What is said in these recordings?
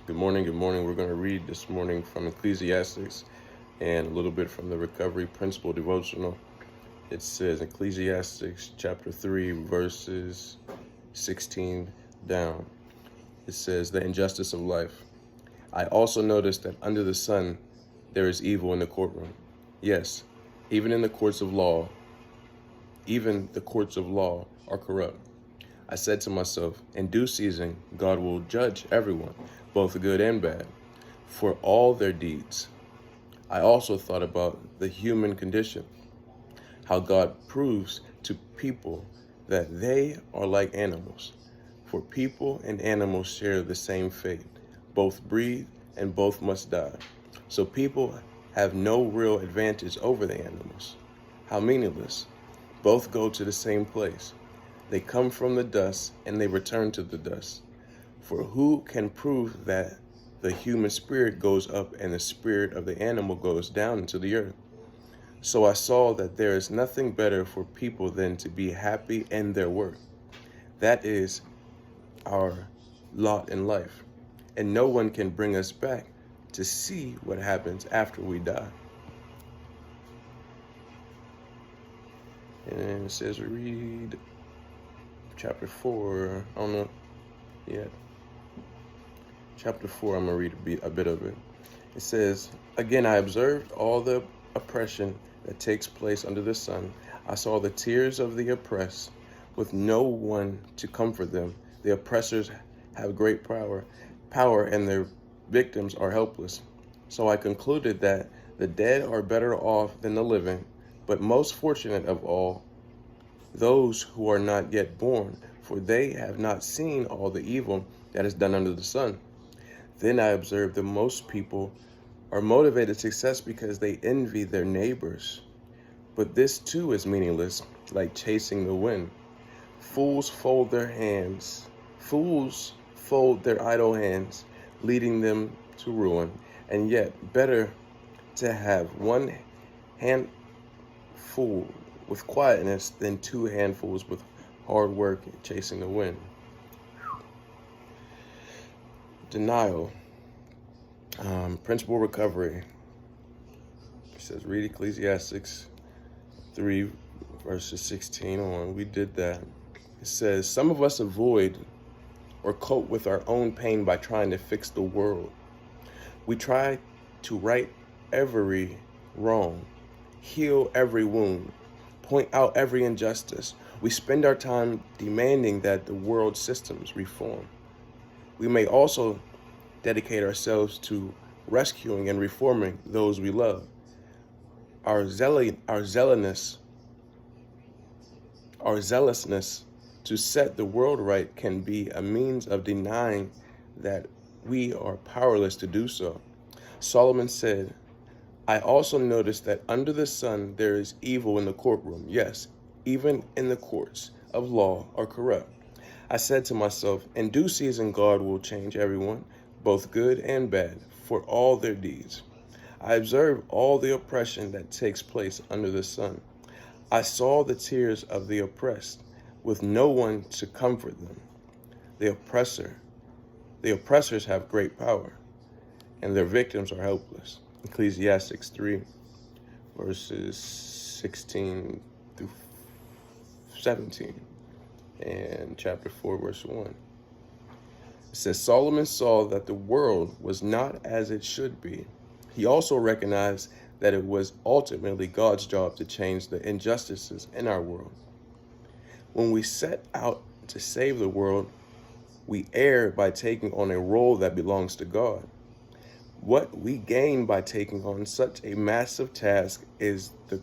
Good morning. Good morning. We're going to read this morning from Ecclesiastes and a little bit from the Recovery Principle Devotional. It says Ecclesiastes chapter 3, verses 16 down. It says, the injustice of life. I also noticed that under the sun there is evil in the courtroom. Yes, even in the courts of law, even the courts of law are corrupt. I said to myself, in due season, God will judge everyone, both good and bad, for all their deeds. I also thought about the human condition, how God proves to people that they are like animals. For people and animals share the same fate. Both breathe and both must die. So people have no real advantage over the animals. How meaningless. Both go to the same place. They come from the dust and they return to the dust. For who can prove that the human spirit goes up and the spirit of the animal goes down into the earth? So I saw that there is nothing better for people than to be happy in their work. That is our lot in life. And no one can bring us back to see what happens after we die. And it says read chapter 4. I don't know yet. Chapter 4, I'm going to read a bit of it. It says, again, I observed all the oppression that takes place under the sun. I saw the tears of the oppressed with no one to comfort them. The oppressors have great power, and their victims are helpless. So I concluded that the dead are better off than the living, but most fortunate of all, those who are not yet born, for they have not seen all the evil that is done under the sun. Then I observed that most people are motivated to success because they envy their neighbors. But this too is meaningless, like chasing the wind. Fools fold their idle hands, leading them to ruin. And yet, better to have one handful with quietness than two handfuls with hard work and chasing the wind. Denial. Principle recovery. It says read Ecclesiastes 3 verses 16 on. We did that. It says some of us avoid or cope with our own pain by trying to fix the world. We try to right every wrong, heal every wound, point out every injustice. We spend our time demanding that the world systems reform. We may also dedicate ourselves to rescuing and reforming those we love. Our zealousness to set the world right can be a means of denying that we are powerless to do so. Solomon said, I also noticed that under the sun there is evil in the courtroom. Yes, even in the courts of law are corrupt. I said to myself, in due season God will change everyone, both good and bad, for all their deeds. I observed all the oppression that takes place under the sun. I saw the tears of the oppressed, with no one to comfort them. The oppressors have great power, and their victims are helpless. Ecclesiastes 3, verses 16 through 17, and chapter 4, verse 1. It says, Solomon saw that the world was not as it should be. He also recognized that it was ultimately God's job to change the injustices in our world. When we set out to save the world, we err by taking on a role that belongs to God. What we gain by taking on such a massive task is the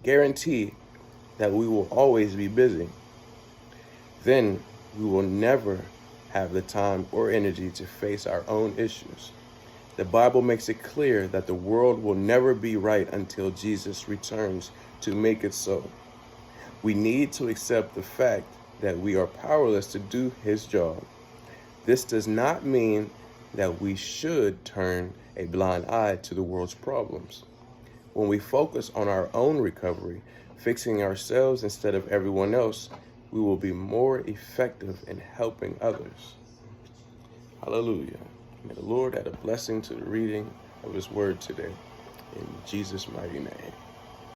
guarantee that we will always be busy. Then we will never have the time or energy to face our own issues. The Bible makes it clear that the world will never be right until Jesus returns to make it so. We need to accept the fact that we are powerless to do his job. This does not mean that we should turn a blind eye to the world's problems. When we focus on our own recovery, fixing ourselves instead of everyone else, we will be more effective in helping others. Hallelujah. May the Lord add a blessing to the reading of his word today. In Jesus' mighty name.